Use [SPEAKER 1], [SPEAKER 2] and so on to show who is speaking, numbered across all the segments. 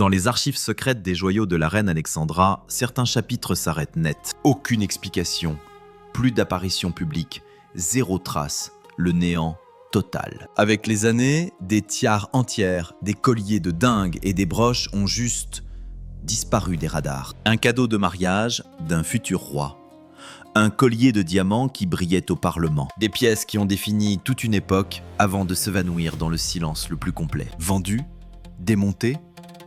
[SPEAKER 1] Dans les archives secrètes des joyaux de la reine Alexandra, certains chapitres s'arrêtent net. Aucune explication, plus d'apparitions publiques, zéro trace, le néant total. Avec les années, des tiares entières, des colliers de dingue et des broches ont juste disparu des radars. Un cadeau de mariage d'un futur roi. Un collier de diamants qui brillait au Parlement. Des pièces qui ont défini toute une époque avant de s'évanouir dans le silence le plus complet. Vendus, démontés,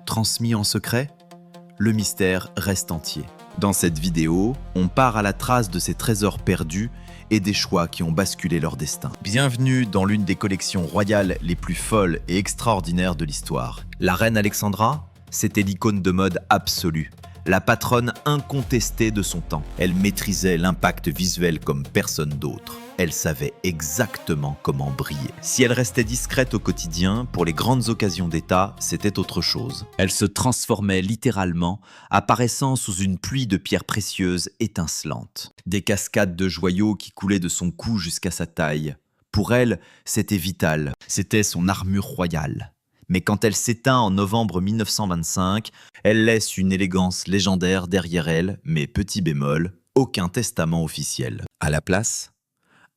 [SPEAKER 1] transmis en secret, le mystère reste entier. Dans cette vidéo, on part à la trace de ces trésors perdus et des choix qui ont basculé leur destin. Bienvenue dans l'une des collections royales les plus folles et extraordinaires de l'histoire. La reine Alexandra, c'était l'icône de mode absolue, la patronne incontestée de son temps. Elle maîtrisait l'impact visuel comme personne d'autre. Elle savait exactement comment briller. Si elle restait discrète au quotidien, pour les grandes occasions d'État, c'était autre chose. Elle se transformait littéralement, apparaissant sous une pluie de pierres précieuses étincelantes. Des cascades de joyaux qui coulaient de son cou jusqu'à sa taille. Pour elle, c'était vital. C'était son armure royale. Mais quand elle s'éteint en novembre 1925, elle laisse une élégance légendaire derrière elle, mais petit bémol, aucun testament officiel. À la place,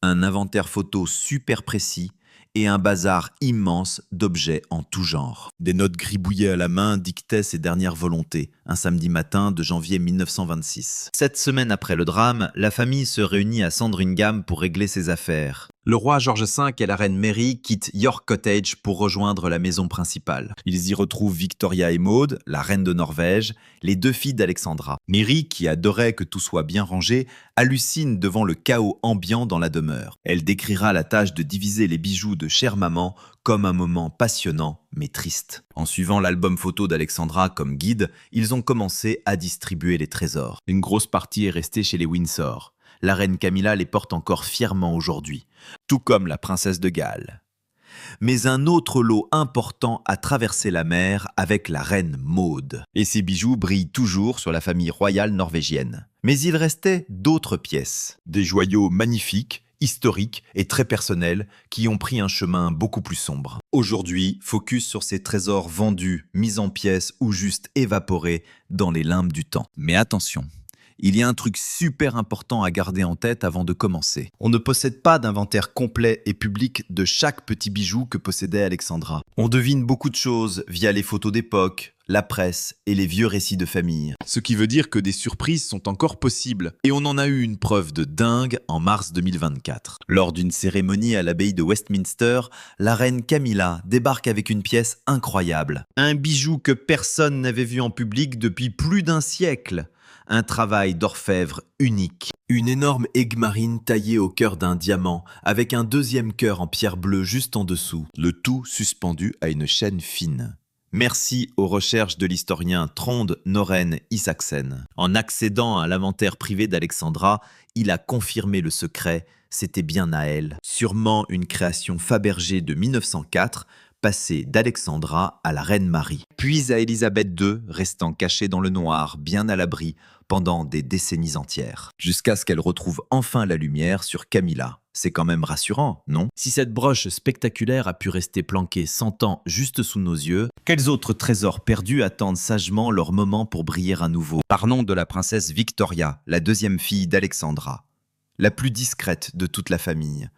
[SPEAKER 1] un inventaire photo super précis et un bazar immense d'objets en tout genre. Des notes gribouillées à la main dictaient ses dernières volontés, un samedi matin de janvier 1926. 7 semaines après le drame, la famille se réunit à Sandringham pour régler ses affaires. Le roi George V et la reine Mary quittent York Cottage pour rejoindre la maison principale. Ils y retrouvent Victoria et Maud, la reine de Norvège, les 2 filles d'Alexandra. Mary, qui adorait que tout soit bien rangé, hallucine devant le chaos ambiant dans la demeure. Elle décrira la tâche de diviser les bijoux de chère maman comme un moment passionnant mais triste. En suivant l'album photo d'Alexandra comme guide, ils ont commencé à distribuer les trésors. Une grosse partie est restée chez les Windsor. La reine Camilla les porte encore fièrement aujourd'hui, tout comme la princesse de Galles. Mais un autre lot important a traversé la mer avec la reine Maud. Et ces bijoux brillent toujours sur la famille royale norvégienne. Mais il restait d'autres pièces. Des joyaux magnifiques, historiques et très personnels qui ont pris un chemin beaucoup plus sombre. Aujourd'hui, focus sur ces trésors vendus, mis en pièces ou juste évaporés dans les limbes du temps. Mais attention, il y a un truc super important à garder en tête avant de commencer. On ne possède pas d'inventaire complet et public de chaque petit bijou que possédait Alexandra. On devine beaucoup de choses via les photos d'époque, la presse et les vieux récits de famille. Ce qui veut dire que des surprises sont encore possibles. Et on en a eu une preuve de dingue en mars 2024. Lors d'une cérémonie à l'abbaye de Westminster, la reine Camilla débarque avec une pièce incroyable. Un bijou que personne n'avait vu en public depuis plus d'1 siècle. Un travail d'orfèvre unique. Une énorme aigue marine taillée au cœur d'un diamant, avec un 2e cœur en pierre bleue juste en dessous, le tout suspendu à une chaîne fine. Merci aux recherches de l'historien Trond Noren Isaksen. En accédant à l'inventaire privé d'Alexandra, il a confirmé le secret, c'était bien à elle. Sûrement une création Fabergé de 1904, passée d'Alexandra à la reine Marie, puis à Élisabeth II, restant cachée dans le noir, bien à l'abri, pendant des décennies entières, jusqu'à ce qu'elle retrouve enfin la lumière sur Camilla. C'est quand même rassurant, non? Si cette broche spectaculaire a pu rester planquée 100 ans juste sous nos yeux, quels autres trésors perdus attendent sagement leur moment pour briller à nouveau? Parlons de la princesse Victoria, la 2e fille d'Alexandra, la plus discrète de toute la famille.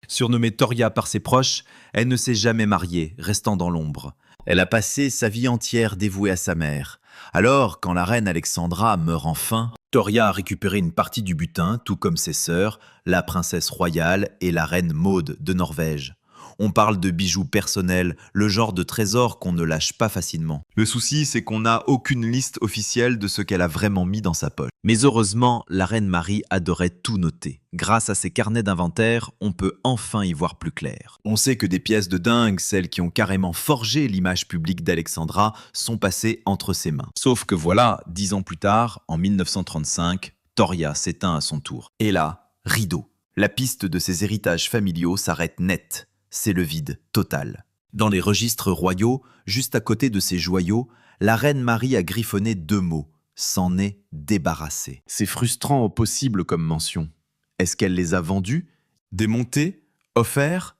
[SPEAKER 1] Surnommée Toria par ses proches, elle ne s'est jamais mariée, restant dans l'ombre. Elle a passé sa vie entière dévouée à sa mère. Alors, quand la reine Alexandra meurt enfin, Toria a récupéré une partie du butin, tout comme ses sœurs, la princesse royale et la reine Maud de Norvège. On parle de bijoux personnels, le genre de trésor qu'on ne lâche pas facilement. Le souci, c'est qu'on n'a aucune liste officielle de ce qu'elle a vraiment mis dans sa poche. Mais heureusement, la reine Marie adorait tout noter. Grâce à ses carnets d'inventaire, on peut enfin y voir plus clair. On sait que des pièces de dingue, celles qui ont carrément forgé l'image publique d'Alexandra, sont passées entre ses mains. Sauf que voilà, 10 ans plus tard, en 1935, Toria s'éteint à son tour. Et là, rideau. La piste de ses héritages familiaux s'arrête net. C'est le vide total. Dans les registres royaux, juste à côté de ses joyaux, la reine Marie a griffonné 2 mots, s'en est débarrassée. C'est frustrant au possible comme mention. Est-ce qu'elle les a vendus, démontés, offerts?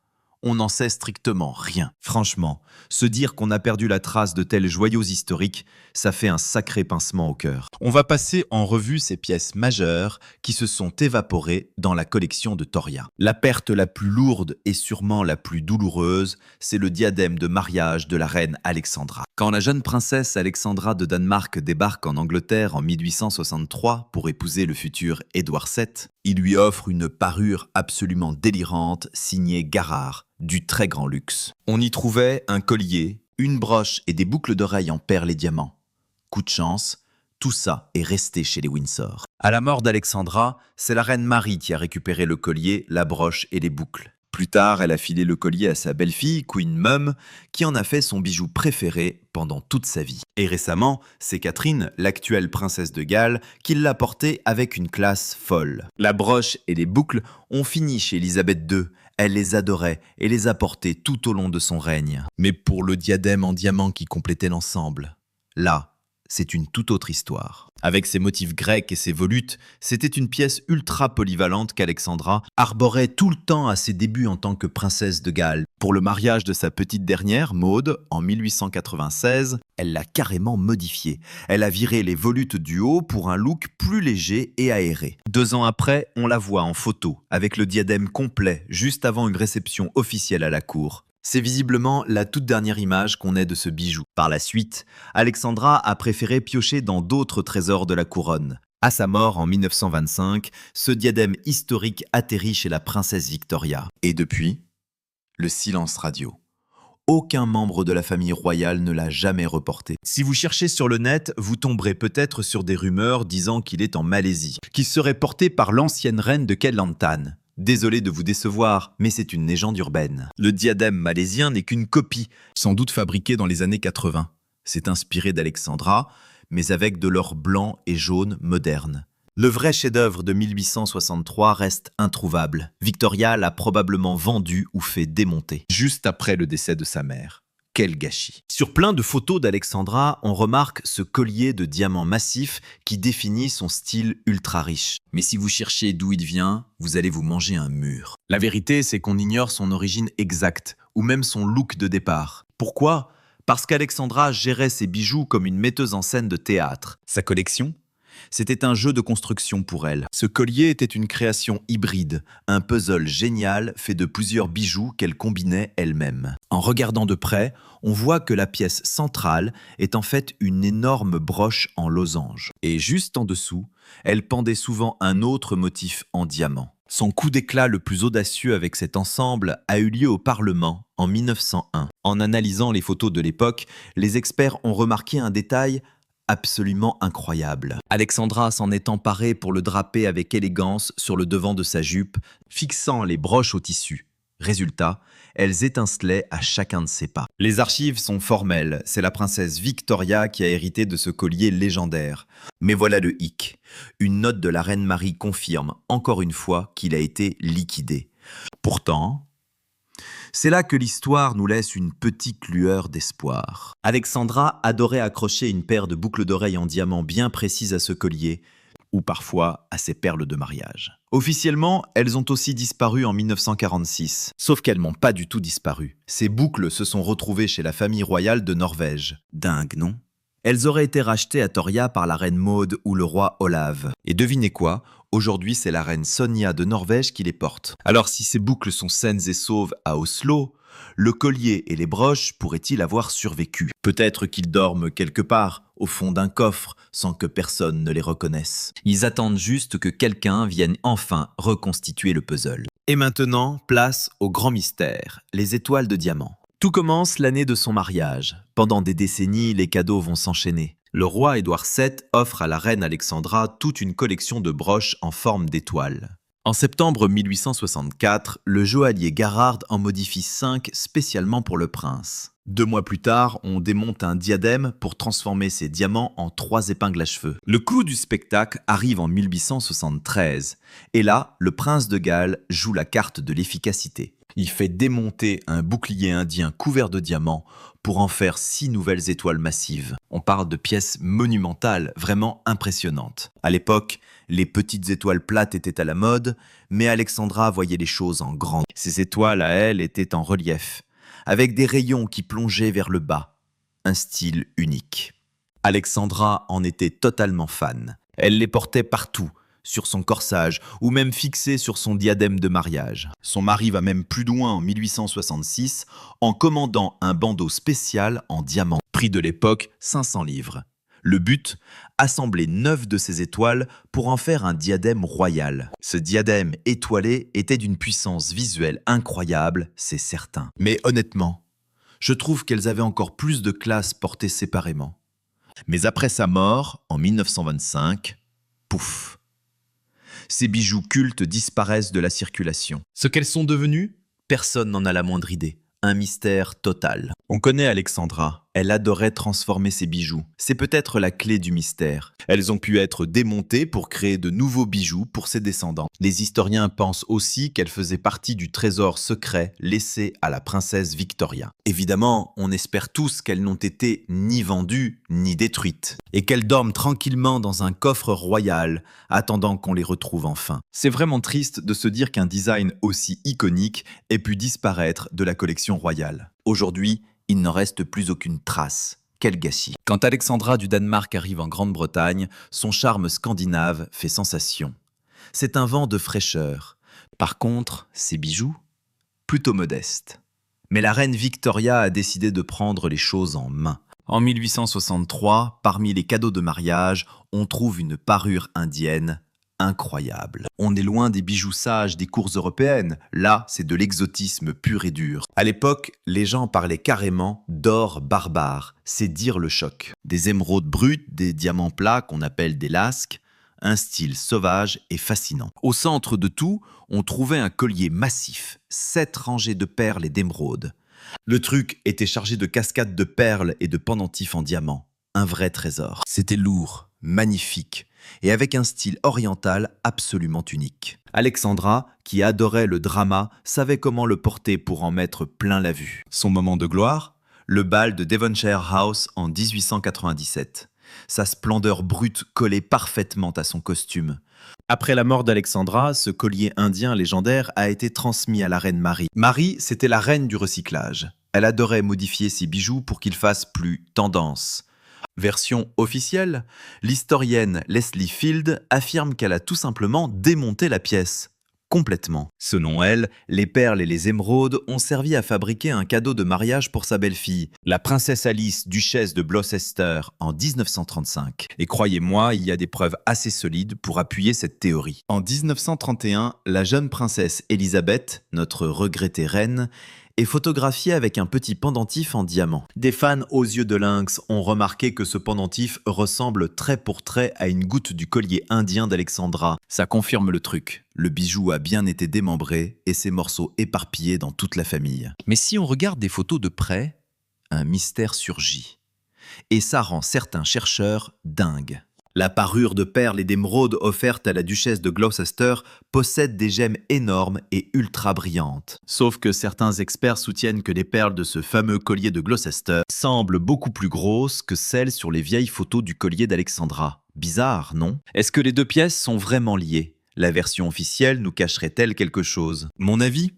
[SPEAKER 1] On n'en sait strictement rien. Franchement, se dire qu'on a perdu la trace de tels joyaux historiques, ça fait un sacré pincement au cœur. On va passer en revue ces pièces majeures qui se sont évaporées dans la collection de Toria. La perte la plus lourde et sûrement la plus douloureuse, c'est le diadème de mariage de la reine Alexandra. Quand la jeune princesse Alexandra de Danemark débarque en Angleterre en 1863 pour épouser le futur Édouard VII, il lui offre une parure absolument délirante signée Garrard, du très grand luxe. On y trouvait un collier, une broche et des boucles d'oreilles en perles et diamants. Coup de chance, tout ça est resté chez les Windsor. À la mort d'Alexandra, c'est la reine Marie qui a récupéré le collier, la broche et les boucles. Plus tard, elle a filé le collier à sa belle-fille, Queen Mum, qui en a fait son bijou préféré pendant toute sa vie. Et récemment, c'est Catherine, l'actuelle princesse de Galles, qui l'a porté avec une classe folle. La broche et les boucles ont fini chez Élisabeth II. Elle les adorait et les a portées tout au long de son règne. Mais pour le diadème en diamant qui complétait l'ensemble, là, c'est une toute autre histoire. Avec ses motifs grecs et ses volutes, c'était une pièce ultra polyvalente qu'Alexandra arborait tout le temps à ses débuts en tant que princesse de Galles. Pour le mariage de sa petite dernière, Maude, en 1896, elle l'a carrément modifiée. Elle a viré les volutes du haut pour un look plus léger et aéré. 2 ans après, on la voit en photo, avec le diadème complet, juste avant une réception officielle à la cour. C'est visiblement la toute dernière image qu'on ait de ce bijou. Par la suite, Alexandra a préféré piocher dans d'autres trésors de la couronne. À sa mort en 1925, ce diadème historique atterrit chez la princesse Victoria. Et depuis, le silence radio. Aucun membre de la famille royale ne l'a jamais reporté. Si vous cherchez sur le net, vous tomberez peut-être sur des rumeurs disant qu'il est en Malaisie, qu'il serait porté par l'ancienne reine de Kelantan. Désolé de vous décevoir, mais c'est une légende urbaine. Le diadème malaisien n'est qu'une copie, sans doute fabriquée dans les années 80. C'est inspiré d'Alexandra, mais avec de l'or blanc et jaune moderne. Le vrai chef-d'œuvre de 1863 reste introuvable. Victoria l'a probablement vendu ou fait démonter, juste après le décès de sa mère. Quel gâchis. Sur plein de photos d'Alexandra, on remarque ce collier de diamants massifs qui définit son style ultra riche. Mais si vous cherchez d'où il vient, vous allez vous manger un mur. La vérité, c'est qu'on ignore son origine exacte, ou même son look de départ. Pourquoi ? Parce qu'Alexandra gérait ses bijoux comme une metteuse en scène de théâtre. Sa collection ? C'était un jeu de construction pour elle. Ce collier était une création hybride, un puzzle génial fait de plusieurs bijoux qu'elle combinait elle-même. En regardant de près, on voit que la pièce centrale est en fait une énorme broche en losange. Et juste en dessous, elle pendait souvent un autre motif en diamant. Son coup d'éclat le plus audacieux avec cet ensemble a eu lieu au Parlement en 1901. En analysant les photos de l'époque, les experts ont remarqué un détail absolument incroyable. Alexandra s'en est emparée pour le draper avec élégance sur le devant de sa jupe, fixant les broches au tissu. Résultat, elles étincelaient à chacun de ses pas. Les archives sont formelles, c'est la princesse Victoria qui a hérité de ce collier légendaire. Mais voilà le hic. Une note de la reine Marie confirme, encore une fois, qu'il a été liquidé. Pourtant, c'est là que l'histoire nous laisse une petite lueur d'espoir. Alexandra adorait accrocher une paire de boucles d'oreilles en diamant bien précises à ce collier, ou parfois à ses perles de mariage. Officiellement, elles ont aussi disparu en 1946. Sauf qu'elles n'ont pas du tout disparu. Ces boucles se sont retrouvées chez la famille royale de Norvège. Dingue, non ? Elles auraient été rachetées à Toria par la reine Maude ou le roi Olav. Et devinez quoi ? Aujourd'hui, c'est la reine Sonja de Norvège qui les porte. Alors si ces boucles sont saines et sauves à Oslo, le collier et les broches pourraient-ils avoir survécu ? Peut-être qu'ils dorment quelque part, au fond d'un coffre, sans que personne ne les reconnaisse. Ils attendent juste que quelqu'un vienne enfin reconstituer le puzzle. Et maintenant, place au grand mystère, les étoiles de diamant. Tout commence l'année de son mariage. Pendant des décennies, les cadeaux vont s'enchaîner. Le roi Édouard VII offre à la reine Alexandra toute une collection de broches en forme d'étoiles. En septembre 1864, le joaillier Garrard en modifie 5 spécialement pour le prince. 2 mois plus tard, on démonte un diadème pour transformer ces diamants en 3 épingles à cheveux. Le clou du spectacle arrive en 1873. Et là, le prince de Galles joue la carte de l'efficacité. Il fait démonter un bouclier indien couvert de diamants pour en faire 6 nouvelles étoiles massives. On parle de pièces monumentales, vraiment impressionnantes. À l'époque, les petites étoiles plates étaient à la mode, mais Alexandra voyait les choses en grand. Ces étoiles, à elle, étaient en relief, avec des rayons qui plongeaient vers le bas. Un style unique. Alexandra en était totalement fan. Elle les portait partout, sur son corsage ou même fixées sur son diadème de mariage. Son mari va même plus loin en 1866 en commandant un bandeau spécial en diamant, prix de l'époque 500 livres. Le but, assembler 9 de ces étoiles pour en faire un diadème royal. Ce diadème étoilé était d'une puissance visuelle incroyable, c'est certain. Mais honnêtement, je trouve qu'elles avaient encore plus de classe portées séparément. Mais après sa mort, en 1925, pouf, ces bijoux cultes disparaissent de la circulation. Ce qu'elles sont devenues, personne n'en a la moindre idée. Un mystère total. On connaît Alexandra. Elle adorait transformer ses bijoux. C'est peut-être la clé du mystère. Elles ont pu être démontées pour créer de nouveaux bijoux pour ses descendants. Les historiens pensent aussi qu'elle faisait partie du trésor secret laissé à la princesse Victoria. Évidemment, on espère tous qu'elles n'ont été ni vendues ni détruites et qu'elles dorment tranquillement dans un coffre royal, attendant qu'on les retrouve enfin. C'est vraiment triste de se dire qu'un design aussi iconique ait pu disparaître de la collection royale. Aujourd'hui, il n'en reste plus aucune trace. Quel gâchis. Quand Alexandra du Danemark arrive en Grande-Bretagne, son charme scandinave fait sensation. C'est un vent de fraîcheur. Par contre, ses bijoux, plutôt modestes. Mais la reine Victoria a décidé de prendre les choses en main. En 1863, parmi les cadeaux de mariage, on trouve une parure indienne incroyable. On est loin des bijoux sages des cours européennes. Là, c'est de l'exotisme pur et dur. À l'époque, les gens parlaient carrément d'or barbare. C'est dire le choc. Des émeraudes brutes, des diamants plats qu'on appelle des lasques, un style sauvage et fascinant. Au centre de tout, on trouvait un collier massif, 7 rangées de perles et d'émeraudes. Le truc était chargé de cascades de perles et de pendentifs en diamant. Un vrai trésor. C'était lourd, magnifique, et avec un style oriental absolument unique. Alexandra, qui adorait le drama, savait comment le porter pour en mettre plein la vue. Son moment de gloire, le bal de Devonshire House en 1897. Sa splendeur brute collait parfaitement à son costume. Après la mort d'Alexandra, ce collier indien légendaire a été transmis à la reine Marie. Marie, c'était la reine du recyclage. Elle adorait modifier ses bijoux pour qu'ils fassent plus tendance. Version officielle, l'historienne Leslie Field affirme qu'elle a tout simplement démonté la pièce. Complètement. Selon elle, les perles et les émeraudes ont servi à fabriquer un cadeau de mariage pour sa belle-fille, la princesse Alice, duchesse de Gloucester, en 1935. Et croyez-moi, il y a des preuves assez solides pour appuyer cette théorie. En 1931, la jeune princesse Elisabeth, notre regrettée reine, est photographiée avec un petit pendentif en diamant. Des fans aux yeux de lynx ont remarqué que ce pendentif ressemble trait pour trait à une goutte du collier indien d'Alexandra. Ça confirme le truc. Le bijou a bien été démembré et ses morceaux éparpillés dans toute la famille. Mais si on regarde des photos de près, un mystère surgit. Et ça rend certains chercheurs dingues. La parure de perles et d'émeraudes offerte à la duchesse de Gloucester possède des gemmes énormes et ultra brillantes. Sauf que certains experts soutiennent que les perles de ce fameux collier de Gloucester semblent beaucoup plus grosses que celles sur les vieilles photos du collier d'Alexandra. Bizarre, non? Est-ce que les deux pièces sont vraiment liées? La version officielle nous cacherait-elle quelque chose? Mon avis?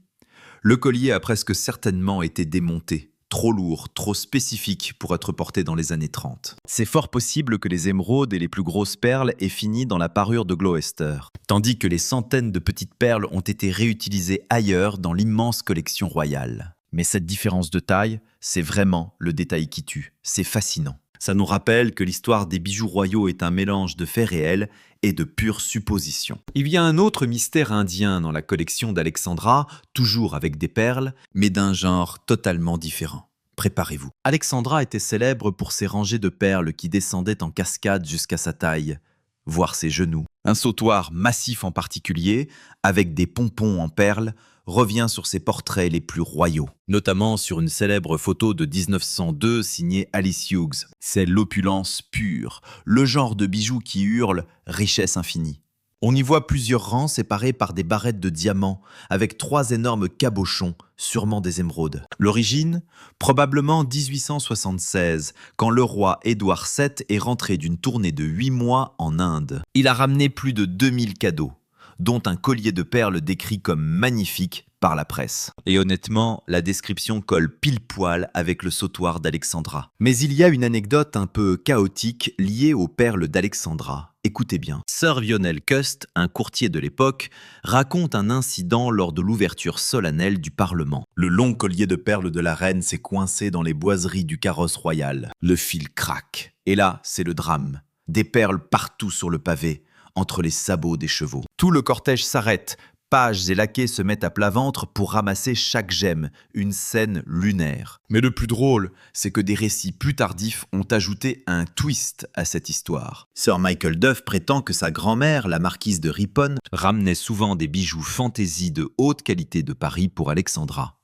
[SPEAKER 1] Le collier a presque certainement été démonté. Trop lourd, trop spécifique pour être porté dans les années 30. C'est fort possible que les émeraudes et les plus grosses perles aient fini dans la parure de Gloucester, tandis que les centaines de petites perles ont été réutilisées ailleurs dans l'immense collection royale. Mais cette différence de taille, c'est vraiment le détail qui tue. C'est fascinant. Ça nous rappelle que l'histoire des bijoux royaux est un mélange de faits réels et de pures suppositions. Il y a un autre mystère indien dans la collection d'Alexandra, toujours avec des perles, mais d'un genre totalement différent. Préparez-vous. Alexandra était célèbre pour ses rangées de perles qui descendaient en cascade jusqu'à sa taille, voire ses genoux. Un sautoir massif en particulier, avec des pompons en perles, revient sur ses portraits les plus royaux, notamment sur une célèbre photo de 1902 signée Alice Hughes. C'est l'opulence pure, le genre de bijou qui hurle richesse infinie. On y voit plusieurs rangs séparés par des barrettes de diamants, avec 3 énormes cabochons, sûrement des émeraudes. L'origine? Probablement 1876, quand le roi Édouard VII est rentré d'une tournée de 8 mois en Inde. Il a ramené plus de 2000 cadeaux, dont un collier de perles décrit comme magnifique par la presse. Et honnêtement, la description colle pile poil avec le sautoir d'Alexandra. Mais il y a une anecdote un peu chaotique liée aux perles d'Alexandra. Écoutez bien. Sir Lionel Cust, un courtier de l'époque, raconte un incident lors de l'ouverture solennelle du Parlement. Le long collier de perles de la reine s'est coincé dans les boiseries du carrosse royal. Le fil craque. Et là, c'est le drame. Des perles partout sur le pavé, entre les sabots des chevaux. Tout le cortège s'arrête. Pages et laquais se mettent à plat ventre pour ramasser chaque gemme, une scène lunaire. Mais le plus drôle, c'est que des récits plus tardifs ont ajouté un twist à cette histoire. Sir Michael Duff prétend que sa grand-mère, la marquise de Ripon, ramenait souvent des bijoux fantaisie de haute qualité de Paris pour Alexandra.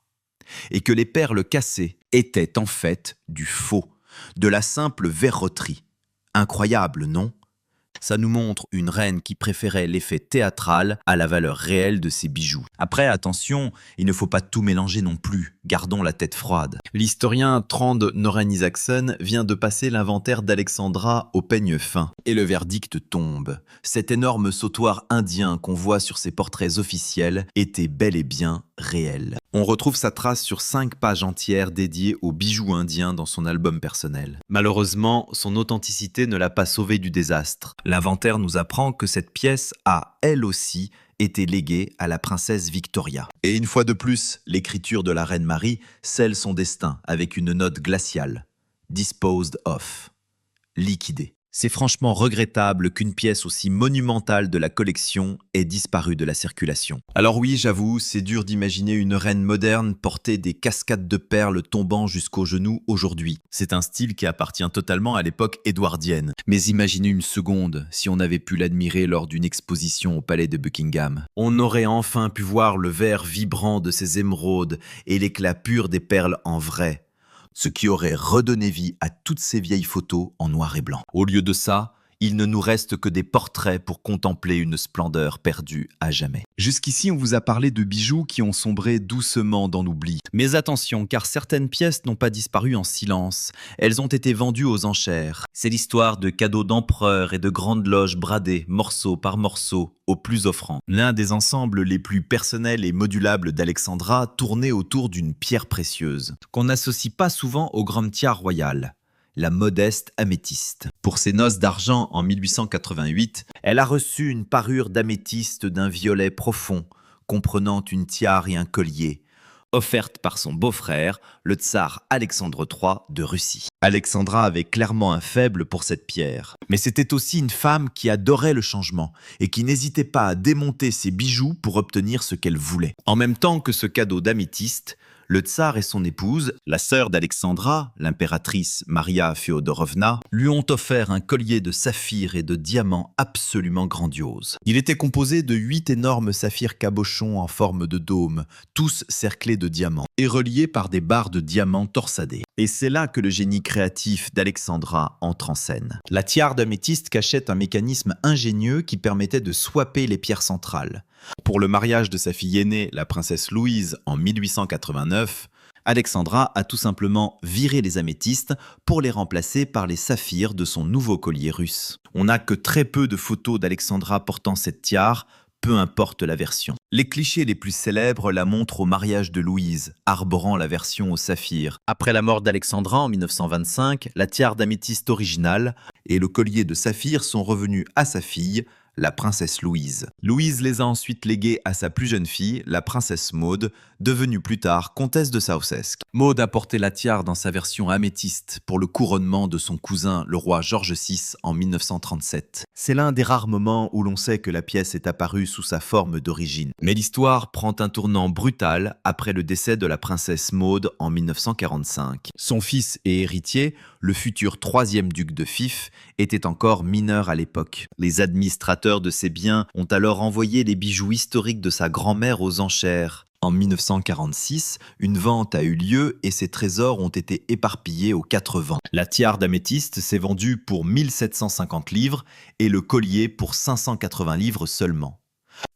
[SPEAKER 1] Et que les perles cassées étaient en fait du faux, de la simple verroterie. Incroyable, non ? Ça nous montre une reine qui préférait l'effet théâtral à la valeur réelle de ses bijoux. Après, attention, il ne faut pas tout mélanger non plus. Gardons la tête froide. L'historien Trond Noren Isaacson vient de passer l'inventaire d'Alexandra au peigne fin. Et le verdict tombe. Cet énorme sautoir indien qu'on voit sur ses portraits officiels était bel et bien réel. On retrouve sa trace sur 5 pages entières dédiées aux bijoux indiens dans son album personnel. Malheureusement, son authenticité ne l'a pas sauvé du désastre. L'inventaire nous apprend que cette pièce a, elle aussi, été léguée à la princesse Victoria. Et une fois de plus, l'écriture de la reine Marie scelle son destin avec une note glaciale. Disposed of. Liquidée. C'est franchement regrettable qu'une pièce aussi monumentale de la collection ait disparu de la circulation. Alors oui, j'avoue, c'est dur d'imaginer une reine moderne porter des cascades de perles tombant jusqu'aux genoux aujourd'hui. C'est un style qui appartient totalement à l'époque édouardienne. Mais imaginez une seconde si on avait pu l'admirer lors d'une exposition au palais de Buckingham. On aurait enfin pu voir le vert vibrant de ses émeraudes et l'éclat pur des perles en vrai. Ce qui aurait redonné vie à toutes ces vieilles photos en noir et blanc. Au lieu de ça, il ne nous reste que des portraits pour contempler une splendeur perdue à jamais. Jusqu'ici, on vous a parlé de bijoux qui ont sombré doucement dans l'oubli. Mais attention, car certaines pièces n'ont pas disparu en silence. Elles ont été vendues aux enchères. C'est l'histoire de cadeaux d'empereurs et de grandes loges bradées, morceau par morceau, au plus offrant. L'un des ensembles les plus personnels et modulables d'Alexandra tournait autour d'une pierre précieuse, qu'on n'associe pas souvent au grand tiare royal. La modeste améthyste. Pour ses noces d'argent en 1888, elle a reçu une parure d'améthyste d'un violet profond, comprenant une tiare et un collier, offerte par son beau-frère, le tsar Alexandre III de Russie. Alexandra avait clairement un faible pour cette pierre. Mais c'était aussi une femme qui adorait le changement et qui n'hésitait pas à démonter ses bijoux pour obtenir ce qu'elle voulait. En même temps que ce cadeau d'améthyste, le tsar et son épouse, la sœur d'Alexandra, l'impératrice Maria Féodorovna, lui ont offert un collier de saphirs et de diamants absolument grandiose. Il était composé de 8 énormes saphirs cabochons en forme de dôme, tous cerclés de diamants, et reliés par des barres de diamants torsadés. Et c'est là que le génie créatif d'Alexandra entre en scène. La tiare d'améthyste cachait un mécanisme ingénieux qui permettait de swapper les pierres centrales. Pour le mariage de sa fille aînée, la princesse Louise, en 1889, Alexandra a tout simplement viré les améthystes pour les remplacer par les saphirs de son nouveau collier russe. On n'a que très peu de photos d'Alexandra portant cette tiare, peu importe la version. Les clichés les plus célèbres la montrent au mariage de Louise, arborant la version au saphir. Après la mort d'Alexandra en 1925, la tiare d'améthyste originale et le collier de saphir sont revenus à sa fille, la princesse Louise. Louise les a ensuite légués à sa plus jeune fille, la princesse Maud, devenue plus tard comtesse de Ceausesque. Maud a porté la tiare dans sa version améthyste pour le couronnement de son cousin, le roi George VI, en 1937. C'est l'un des rares moments où l'on sait que la pièce est apparue sous sa forme d'origine. Mais l'histoire prend un tournant brutal après le décès de la princesse Maud en 1945. Son fils et héritier, le futur 3e duc de Fife, était encore mineur à l'époque. Les administrateurs de ses biens ont alors envoyé les bijoux historiques de sa grand-mère aux enchères. En 1946, une vente a eu lieu et ces trésors ont été éparpillés aux quatre vents. La tiare d'améthyste s'est vendue pour 1750 livres et le collier pour 580 livres seulement.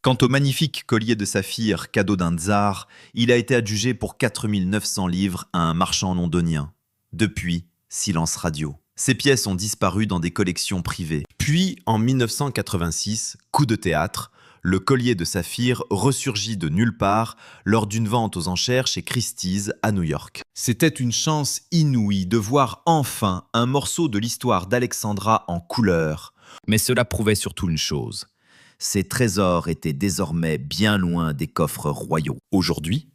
[SPEAKER 1] Quant au magnifique collier de saphir cadeau d'un tsar, il a été adjugé pour 4900 livres à un marchand londonien. Depuis, silence radio. Ces pièces ont disparu dans des collections privées. Puis, en 1986, coup de théâtre, le collier de saphir ressurgit de nulle part lors d'une vente aux enchères chez Christie's à New York. C'était une chance inouïe de voir enfin un morceau de l'histoire d'Alexandra en couleur. Mais cela prouvait surtout une chose. Ces trésors étaient désormais bien loin des coffres royaux. Aujourd'hui,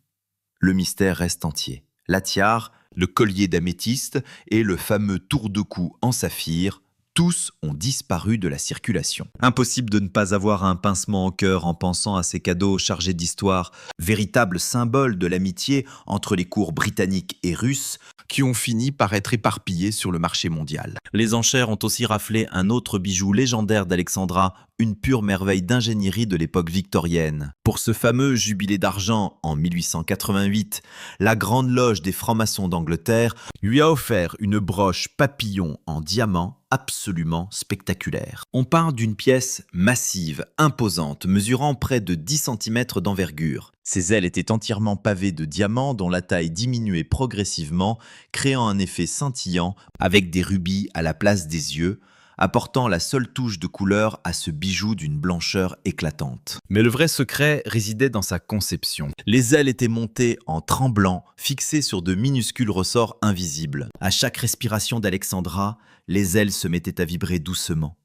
[SPEAKER 1] le mystère reste entier. La tiare, le collier d'améthyste et le fameux tour de cou en saphir, tous ont disparu de la circulation. Impossible de ne pas avoir un pincement au cœur en pensant à ces cadeaux chargés d'histoire, véritables symboles de l'amitié entre les cours britanniques et russes, qui ont fini par être éparpillés sur le marché mondial. Les enchères ont aussi raflé un autre bijou légendaire d'Alexandra, une pure merveille d'ingénierie de l'époque victorienne. Pour ce fameux jubilé d'argent en 1888, la Grande Loge des francs-maçons d'Angleterre lui a offert une broche papillon en diamant absolument spectaculaire. On parle d'une pièce massive, imposante, mesurant près de 10 cm d'envergure. Ses ailes étaient entièrement pavées de diamants dont la taille diminuait progressivement, créant un effet scintillant avec des rubis à la place des yeux, apportant la seule touche de couleur à ce bijou d'une blancheur éclatante. Mais le vrai secret résidait dans sa conception. Les ailes étaient montées en tremblant, fixées sur de minuscules ressorts invisibles. À chaque respiration d'Alexandra, les ailes se mettaient à vibrer doucement,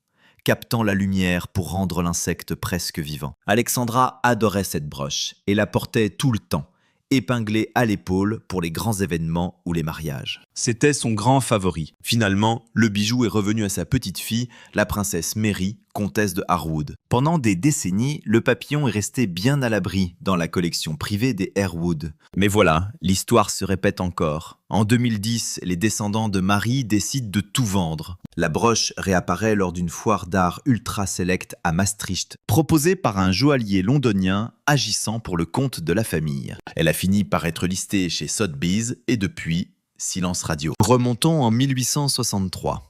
[SPEAKER 1] captant la lumière pour rendre l'insecte presque vivant. Alexandra adorait cette broche et la portait tout le temps, épinglée à l'épaule pour les grands événements ou les mariages. C'était son grand favori. Finalement, le bijou est revenu à sa petite fille, la princesse Mary, comtesse de Harwood. Pendant des décennies, le papillon est resté bien à l'abri dans la collection privée des Harewood. Mais voilà, l'histoire se répète encore. En 2010, les descendants de Marie décident de tout vendre. La broche réapparaît lors d'une foire d'art ultra select à Maastricht, proposée par un joaillier londonien agissant pour le compte de la famille. Elle a fini par être listée chez Sotheby's et depuis, silence radio. Remontons en 1863.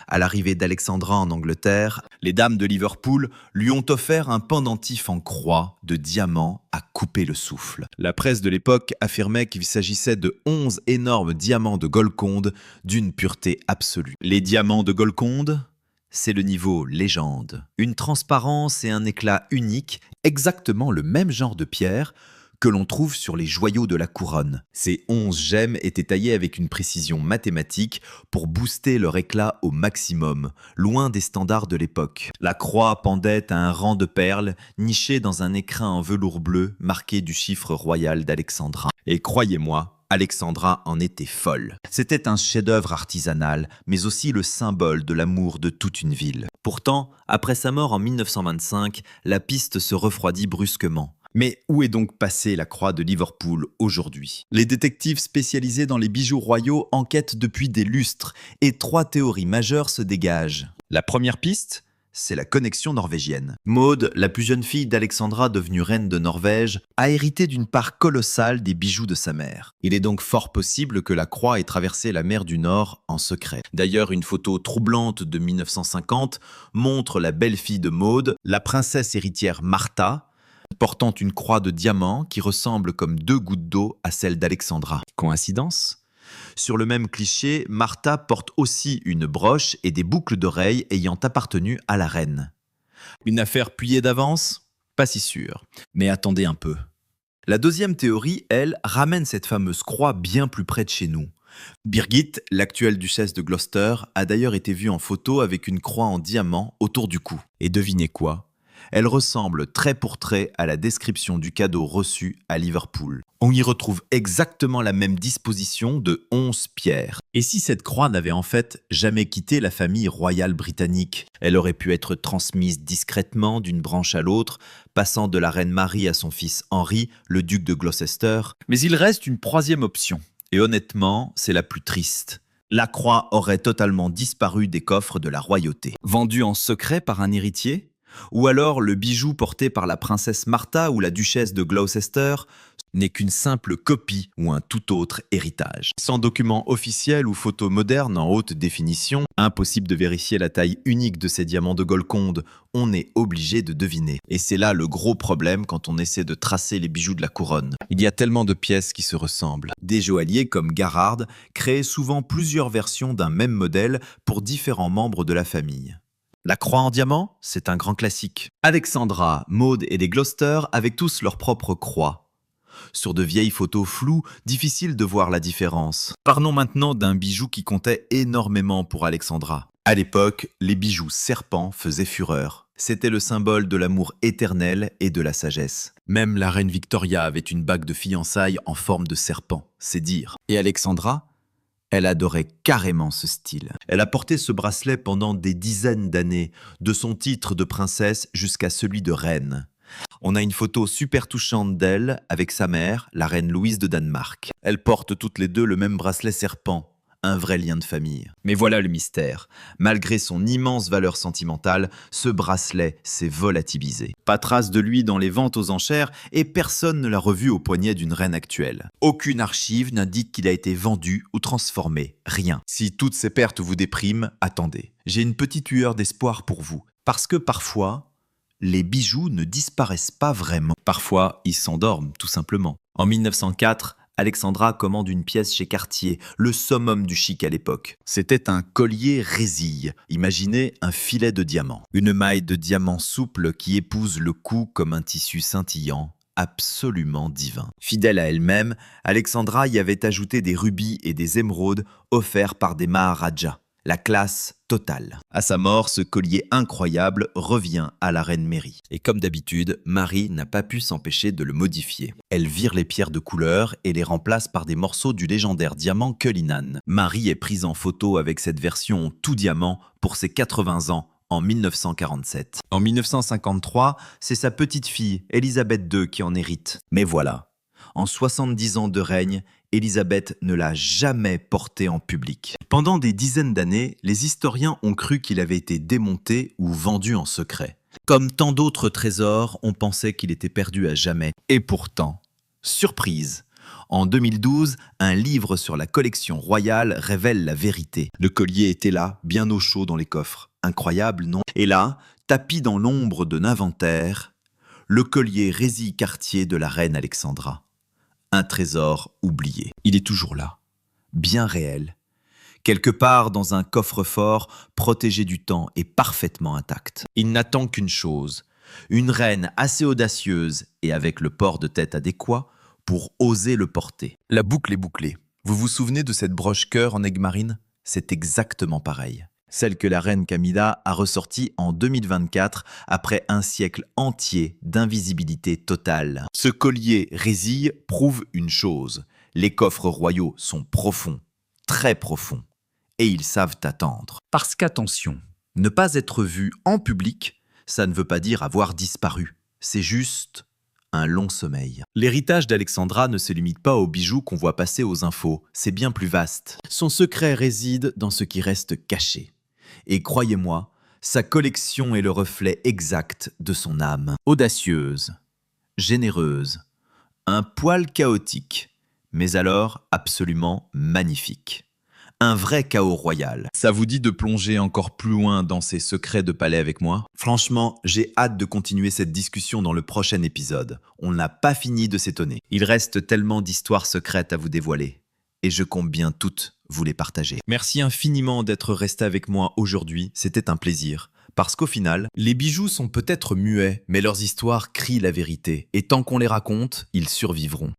[SPEAKER 1] À l'arrivée d'Alexandra en Angleterre, les dames de Liverpool lui ont offert un pendentif en croix de diamants à couper le souffle. La presse de l'époque affirmait qu'il s'agissait de 11 énormes diamants de Golconde d'une pureté absolue. Les diamants de Golconde, c'est le niveau légende. Une transparence et un éclat unique, exactement le même genre de pierre que l'on trouve sur les joyaux de la couronne. Ces 11 gemmes étaient taillées avec une précision mathématique pour booster leur éclat au maximum, loin des standards de l'époque. La croix pendait à un rang de perles, nichées dans un écrin en velours bleu marqué du chiffre royal d'Alexandra. Et croyez-moi, Alexandra en était folle. C'était un chef-d'œuvre artisanal, mais aussi le symbole de l'amour de toute une ville. Pourtant, après sa mort en 1925, la piste se refroidit brusquement. Mais où est donc passée la croix de Liverpool aujourd'hui? Les détectives spécialisés dans les bijoux royaux enquêtent depuis des lustres et 3 théories majeures se dégagent. La première piste, c'est la connexion norvégienne. Maud, la plus jeune fille d'Alexandra devenue reine de Norvège, a hérité d'une part colossale des bijoux de sa mère. Il est donc fort possible que la croix ait traversé la mer du Nord en secret. D'ailleurs, une photo troublante de 1950 montre la belle-fille de Maud, la princesse héritière Martha, portant une croix de diamant qui ressemble comme 2 gouttes d'eau à celle d'Alexandra. Coïncidence ? Sur le même cliché, Martha porte aussi une broche et des boucles d'oreilles ayant appartenu à la reine. Une affaire pliée d'avance ? Pas si sûr. Mais attendez un peu. La deuxième théorie, elle, ramène cette fameuse croix bien plus près de chez nous. Birgit, l'actuelle duchesse de Gloucester, a d'ailleurs été vue en photo avec une croix en diamant autour du cou. Et devinez quoi ? Elle ressemble trait pour trait à la description du cadeau reçu à Liverpool. On y retrouve exactement la même disposition de 11 pierres. Et si cette croix n'avait en fait jamais quitté la famille royale britannique? Elle aurait pu être transmise discrètement d'une branche à l'autre, passant de la reine Marie à son fils Henri, le duc de Gloucester. Mais il reste une troisième option. Et honnêtement, c'est la plus triste. La croix aurait totalement disparu des coffres de la royauté. Vendue en secret par un héritier ? Ou alors le bijou porté par la princesse Martha ou la duchesse de Gloucester n'est qu'une simple copie ou un tout autre héritage. Sans document officiel ou photo moderne en haute définition, impossible de vérifier la taille unique de ces diamants de Golconde, on est obligé de deviner. Et c'est là le gros problème quand on essaie de tracer les bijoux de la couronne. Il y a tellement de pièces qui se ressemblent. Des joailliers comme Garrard créaient souvent plusieurs versions d'un même modèle pour différents membres de la famille. La croix en diamant, c'est un grand classique. Alexandra, Maud et les Gloucester avaient tous leur propre croix. Sur de vieilles photos floues, difficile de voir la différence. Parlons maintenant d'un bijou qui comptait énormément pour Alexandra. À l'époque, les bijoux serpents faisaient fureur. C'était le symbole de l'amour éternel et de la sagesse. Même la reine Victoria avait une bague de fiançailles en forme de serpent, c'est dire. Et Alexandra ? Elle adorait carrément ce style. Elle a porté ce bracelet pendant des dizaines d'années, de son titre de princesse jusqu'à celui de reine. On a une photo super touchante d'elle avec sa mère, la reine Louise de Danemark. Elles portent toutes les deux le même bracelet serpent, un vrai lien de famille. Mais voilà le mystère. Malgré son immense valeur sentimentale, ce bracelet s'est volatilisé. Pas trace de lui dans les ventes aux enchères et personne ne l'a revu au poignet d'une reine actuelle. Aucune archive n'indique qu'il a été vendu ou transformé. Rien. Si toutes ces pertes vous dépriment, attendez. J'ai une petite lueur d'espoir pour vous. Parce que parfois, les bijoux ne disparaissent pas vraiment. Parfois, ils s'endorment, tout simplement. En 1904, Alexandra commande une pièce chez Cartier, le summum du chic à l'époque. C'était un collier résille. Imaginez un filet de diamants. Une maille de diamant souple qui épouse le cou comme un tissu scintillant. Absolument divin. Fidèle à elle-même, Alexandra y avait ajouté des rubis et des émeraudes offerts par des Maharajas. La classe totale. À sa mort, ce collier incroyable revient à la reine Mary. Et comme d'habitude, Marie n'a pas pu s'empêcher de le modifier. Elle vire les pierres de couleur et les remplace par des morceaux du légendaire diamant Cullinan. Marie est prise en photo avec cette version tout diamant pour ses 80 ans en 1947. En 1953, c'est sa petite fille, Élisabeth II, qui en hérite. Mais voilà, en 70 ans de règne, Élisabeth ne l'a jamais porté en public. Pendant des dizaines d'années, les historiens ont cru qu'il avait été démonté ou vendu en secret. Comme tant d'autres trésors, on pensait qu'il était perdu à jamais. Et pourtant, surprise, en 2012, un livre sur la collection royale révèle la vérité. Le collier était là, bien au chaud dans les coffres. Incroyable, non? Et là, tapi dans l'ombre d'un inventaire, le collier résille Cartier de la reine Alexandra. Un trésor oublié. Il est toujours là, bien réel, quelque part dans un coffre-fort protégé du temps et parfaitement intact. Il n'attend qu'une chose, une reine assez audacieuse et avec le port de tête adéquat pour oser le porter. La boucle est bouclée. Vous vous souvenez de cette broche-cœur en aigue marine? C'est exactement pareil. Celle que la reine Camilla a ressortie en 2024 après un siècle entier d'invisibilité totale. Ce collier résille prouve une chose, les coffres royaux sont profonds, très profonds, et ils savent attendre. Parce qu'attention, ne pas être vu en public, ça ne veut pas dire avoir disparu, c'est juste un long sommeil. L'héritage d'Alexandra ne se limite pas aux bijoux qu'on voit passer aux infos, c'est bien plus vaste. Son secret réside dans ce qui reste caché. Et croyez-moi, sa collection est le reflet exact de son âme. Audacieuse, généreuse, un poil chaotique, mais alors absolument magnifique. Un vrai chaos royal. Ça vous dit de plonger encore plus loin dans ces secrets de palais avec moi? Franchement, j'ai hâte de continuer cette discussion dans le prochain épisode. On n'a pas fini de s'étonner. Il reste tellement d'histoires secrètes à vous dévoiler. Et je compte bien toutes vous les partager. Merci infiniment d'être resté avec moi aujourd'hui, c'était un plaisir. Parce qu'au final, les bijoux sont peut-être muets, mais leurs histoires crient la vérité. Et tant qu'on les raconte, ils survivront.